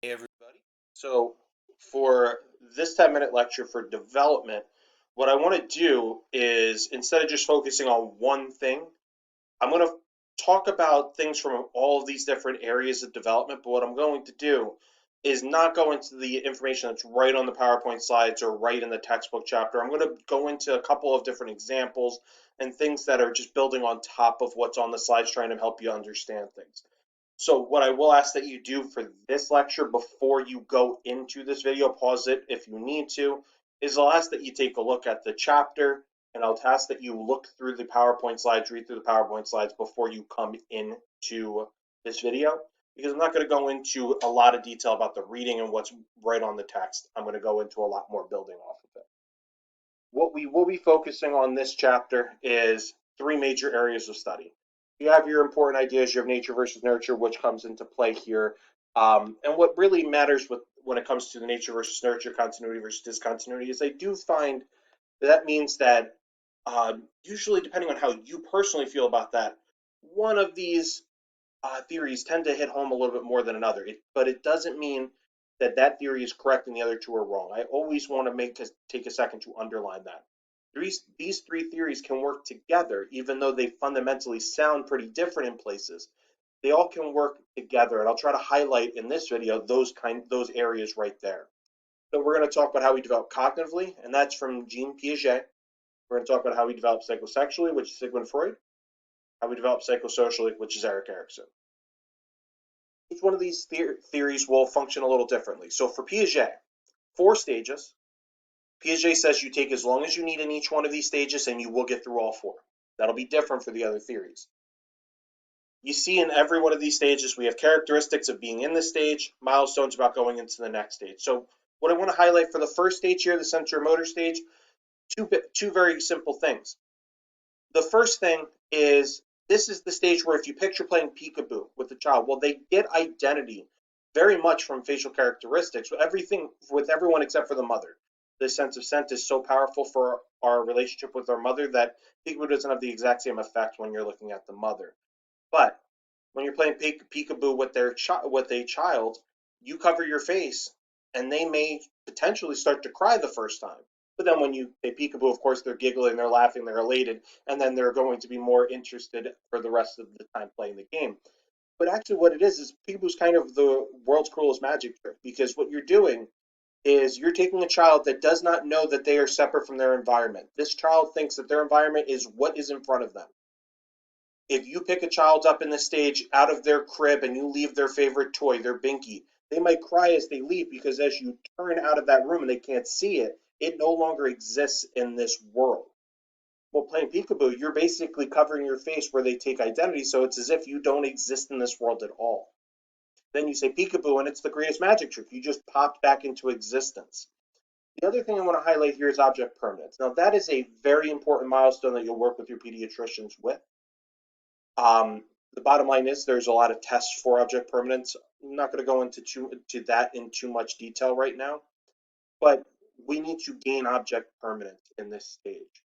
Hey everybody. So for this 10-minute lecture for development, what I want to do is instead of just focusing on one thing, I'm going to talk about things from all of these different areas of development, but what I'm going to do is not go into the information that's right on the PowerPoint slides or right in the textbook chapter. I'm going to go into a couple of different examples and things that are just building on top of what's on the slides, trying to help you understand things. So what I will ask that you do for this lecture before you go into this video, pause it if you need to, is I'll ask that you take a look at the chapter and I'll ask that you look through the PowerPoint slides, read through the PowerPoint slides before you come into this video, because I'm not going to go into a lot of detail about the reading and what's right on the text. I'm going to go into a lot more building off of it. What we will be focusing on this chapter is three major areas of study. You have your important ideas, you have nature versus nurture, which comes into play here. And what really matters when it comes to the nature versus nurture, continuity versus discontinuity, is I do find that means that usually, depending on how you personally feel about that, one of these theories tend to hit home a little bit more than another. But it doesn't mean that that theory is correct and the other two are wrong. I always want to take a second to underline that. These three theories can work together, even though they fundamentally sound pretty different in places. They all can work together, and I'll try to highlight in this video those areas right there. So we're going to talk about how we develop cognitively, and that's from Jean Piaget. We're going to talk about how we develop psychosexually, which is Sigmund Freud, how we develop psychosocially, which is Erik Erikson. Each one of these theories will function a little differently. So for Piaget, 4 stages. Piaget says you take as long as you need in each one of these stages and you will get through all 4. That'll be different for the other theories. You see in every one of these stages, we have characteristics of being in this stage, milestones about going into the next stage. So what I want to highlight for the first stage here, the sensory-motor stage, two very simple things. The first thing is, this is the stage where if you picture playing peekaboo with the child, well, they get identity very much from facial characteristics, with everyone except for the mother. The sense of scent is so powerful for our relationship with our mother that peekaboo doesn't have the exact same effect when you're looking at the mother. But when you're playing peekaboo with a child, you cover your face, and they may potentially start to cry the first time. But then when you play peekaboo, of course, they're giggling, they're laughing, they're elated, and then they're going to be more interested for the rest of the time playing the game. But actually, what it is peekaboo's kind of the world's cruelest magic trick, because what you're doing is you're taking a child that does not know that they are separate from their environment. This child thinks that their environment is what is in front of them. If you pick a child up in the stage out of their crib and you leave their favorite toy, their binky, they might cry as they leave, because as you turn out of that room and they can't see it, it no longer exists in this world. Well, playing peekaboo, you're basically covering your face where they take identity, so it's as if you don't exist in this world at all. Then you say peekaboo, and it's the greatest magic trick. You just popped back into existence. The other thing I want to highlight here is object permanence. Now, that is a very important milestone that you'll work with your pediatricians with. The bottom line is there's a lot of tests for object permanence. I'm not going to go into that in too much detail right now, but we need to gain object permanence in this stage.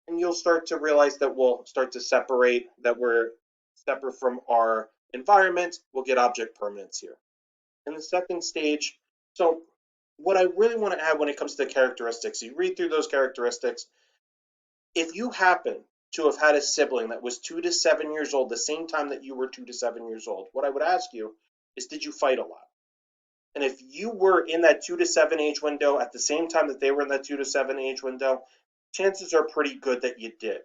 And you'll start to realize that we'll start to separate, that we're separate from our environment. We'll get object permanence here. In the second stage, so what I really want to add when it comes to characteristics, you read through those characteristics. If you happen to have had a sibling that was 2 to 7 years old the same time that you were 2 to 7 years old, what I would ask you is, did you fight a lot? And if you were in that 2 to 7 age window at the same time that they were in that 2 to 7 age window, chances are pretty good that you did.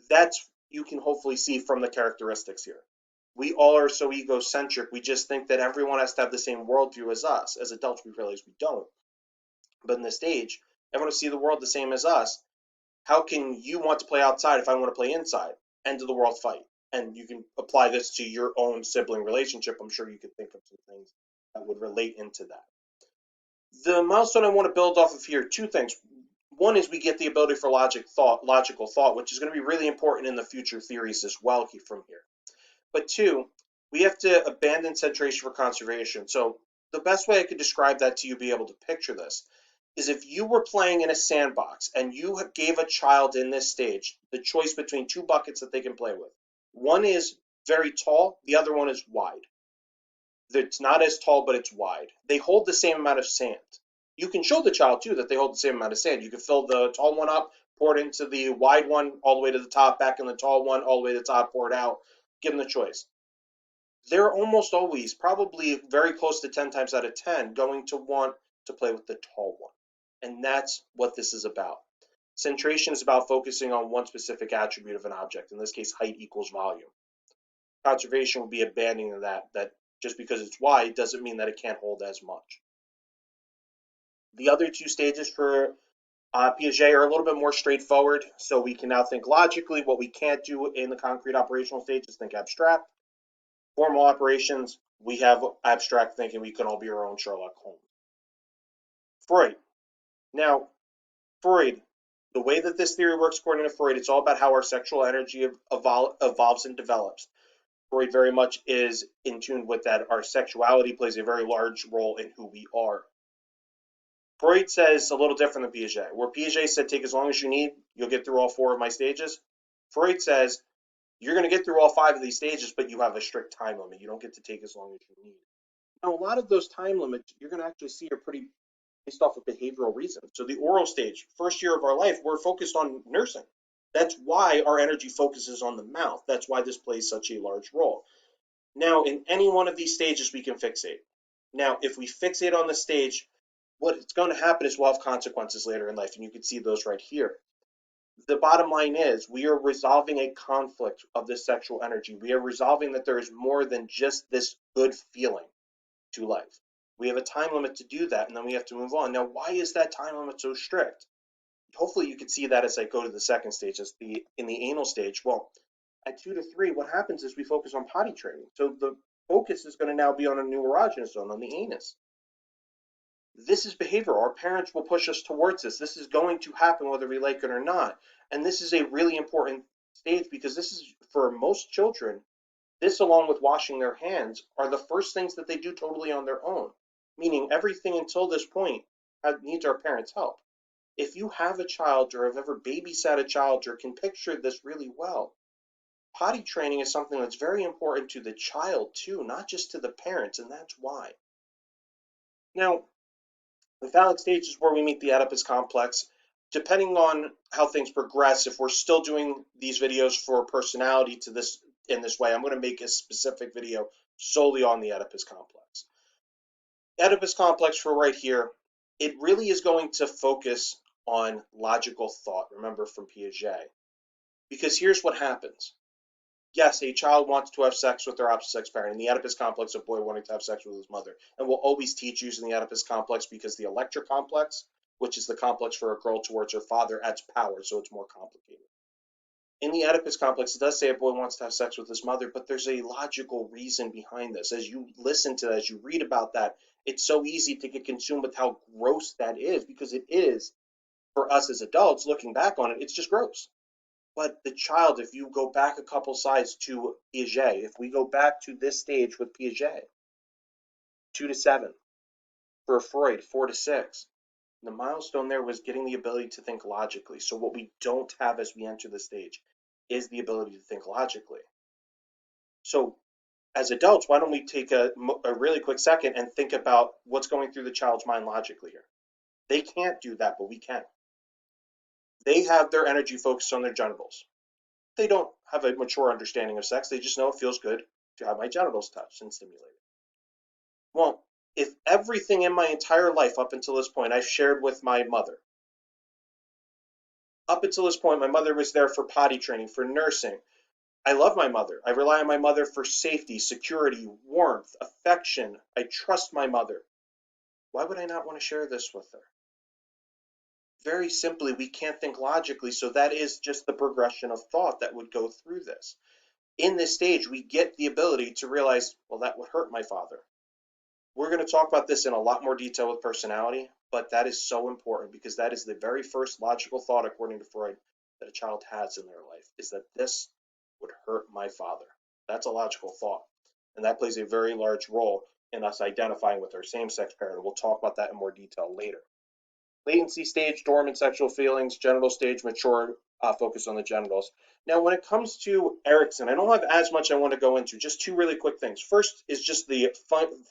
That's, you can hopefully see from the characteristics here. We all are so egocentric. We just think that everyone has to have the same worldview as us. As adults, we realize we don't. But in this stage, everyone will see the world the same as us. How can you want to play outside if I want to play inside? End of the world fight. And you can apply this to your own sibling relationship. I'm sure you could think of some things that would relate into that. The milestone I want to build off of here, 2 things. One is we get the ability for logical thought, which is going to be really important in the future theories as well from here. But 2, we have to abandon centration for conservation. So the best way I could describe that to you, be able to picture this, is if you were playing in a sandbox and you gave a child in this stage the choice between 2 buckets that they can play with. One is very tall, the other one is wide. It's not as tall, but it's wide. They hold the same amount of sand. You can show the child too that they hold the same amount of sand. You can fill the tall one up, pour it into the wide one all the way to the top, back in the tall one all the way to the top, pour it out. Give them the choice. They're almost always, probably very close to 10 times out of 10, going to want to play with the tall one. And that's what this is about. Centration is about focusing on one specific attribute of an object, in this case, height equals volume. Conservation would be abandoning that just because it's wide doesn't mean that it can't hold as much. The other two stages for Piaget are a little bit more straightforward, so we can now think logically. What we can't do in the concrete operational stage is think abstract. Formal operations, we have abstract thinking. We can all be our own Sherlock Holmes. Freud. Now, Freud, the way that this theory works according to Freud, it's all about how our sexual energy evolves and develops. Freud very much is in tune with that. Our sexuality plays a very large role in who we are. Freud says a little different than Piaget. Where Piaget said, take as long as you need, you'll get through all 4 of my stages. Freud says, you're going to get through all 5 of these stages, but you have a strict time limit. You don't get to take as long as you need. Now, a lot of those time limits you're going to actually see are pretty based off of behavioral reasons. So the oral stage, first year of our life, we're focused on nursing. That's why our energy focuses on the mouth. That's why this plays such a large role. Now, in any one of these stages, we can fixate. Now, if we fixate on the stage, what's going to happen is we'll have consequences later in life, and you can see those right here. The bottom line is we are resolving a conflict of this sexual energy. We are resolving that there is more than just this good feeling to life. We have a time limit to do that, and then we have to move on. Now, why is that time limit so strict? Hopefully you can see that as I go to the second stage, in the anal stage. Well, at 2 to 3, what happens is we focus on potty training. So the focus is going to now be on a new erogenous zone, on the anus. This is behavior. Our parents will push us towards this. This is going to happen whether we like it or not. And this is a really important stage because this is, for most children, this along with washing their hands are the first things that they do totally on their own. Meaning everything until this point needs our parents' help. If you have a child or have ever babysat a child or can picture this really well, potty training is something that's very important to the child too, not just to the parents, and that's why. Now, the phallic stage is where we meet the Oedipus complex. Depending on how things progress, if we're still doing these videos for personality to this in this way, I'm going to make a specific video solely on the Oedipus complex. Oedipus complex for right here, it really is going to focus on logical thought, remember from Piaget. Because here's what happens. Yes, a child wants to have sex with their opposite sex parent. In the Oedipus complex, a boy wanting to have sex with his mother. And we'll always teach using the Oedipus complex because the Electra complex, which is the complex for a girl towards her father, adds power, so it's more complicated. In the Oedipus complex, it does say a boy wants to have sex with his mother, but there's a logical reason behind this. As you listen to that, as you read about that, it's so easy to get consumed with how gross that is, because it is, for us as adults, looking back on it, it's just gross. But the child, if you go back a couple sides to Piaget, if we go back to this stage with Piaget, 2 to 7, for Freud, 4 to 6, the milestone there was getting the ability to think logically. So what we don't have as we enter the stage is the ability to think logically. So as adults, why don't we take a really quick second and think about what's going through the child's mind logically here. They can't do that, but we can. They have their energy focused on their genitals. They don't have a mature understanding of sex. They just know it feels good to have my genitals touched and stimulated. Well, if everything in my entire life up until this point I've shared with my mother, up until this point my mother was there for potty training, for nursing. I love my mother. I rely on my mother for safety, security, warmth, affection. I trust my mother. Why would I not want to share this with her? Very simply, we can't think logically, so that is just the progression of thought that would go through this. In this stage, we get the ability to realize, well, that would hurt my father. We're going to talk about this in a lot more detail with personality, but that is so important because that is the very first logical thought, according to Freud, that a child has in their life, is that this would hurt my father. That's a logical thought, and that plays a very large role in us identifying with our same-sex parent. We'll talk about that in more detail later. Latency stage, dormant sexual feelings. Genital stage, mature, focus on the genitals. Now, when it comes to Erikson, I don't have as much I want to go into. Just two really quick things. First is just the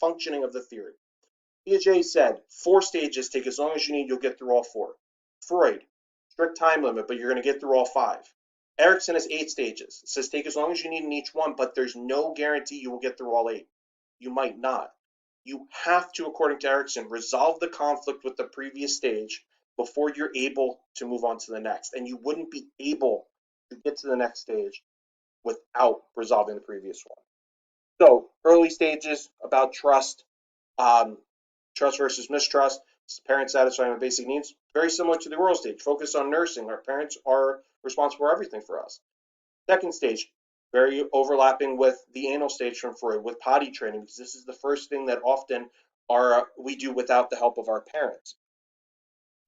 functioning of the theory. Piaget said 4 stages, take as long as you need, you'll get through all 4. Freud, strict time limit, but you're going to get through all 5. Erikson has 8 stages. It says take as long as you need in each one, but there's no guarantee you will get through all 8. You might not. You have to, according to Erikson, resolve the conflict with the previous stage before you're able to move on to the next. And you wouldn't be able to get to the next stage without resolving the previous one. So, early stages about trust, um, trust versus mistrust, parents satisfying with basic needs, very similar to the oral stage. Focus on nursing. Our parents are responsible for everything for us. Second stage, very overlapping with the anal stage from Freud, with potty training, because this is the first thing that often we do without the help of our parents.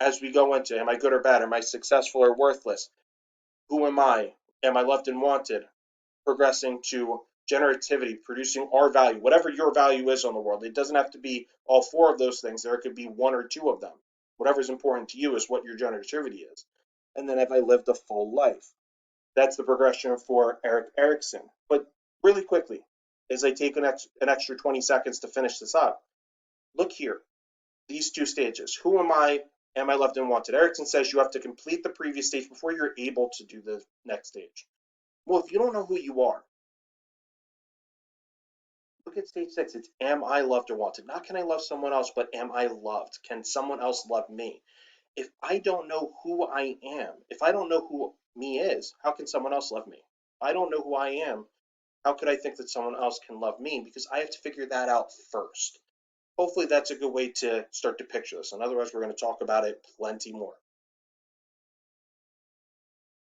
As we go into, am I good or bad? Am I successful or worthless? Who am I? Am I loved and wanted? Progressing to generativity, producing our value, whatever your value is on the world. It doesn't have to be all 4 of those things. There could be 1 or 2 of them. Whatever's important to you is what your generativity is. And then have I lived a full life? That's the progression for Erik Erikson. But really quickly, as I take an extra 20 seconds to finish this up, look here, these 2 stages. Who am I? Am I loved and wanted? Erikson says you have to complete the previous stage before you're able to do the next stage. Well, if you don't know who you are, look at stage 6. It's am I loved or wanted? Not can I love someone else, but am I loved? Can someone else love me? If I don't know who I am, if I don't know who me is, how can someone else love me? If I don't know who I am, how could I think that someone else can love me? Because I have to figure that out first. Hopefully that's a good way to start to picture this. And otherwise, we're going to talk about it plenty more.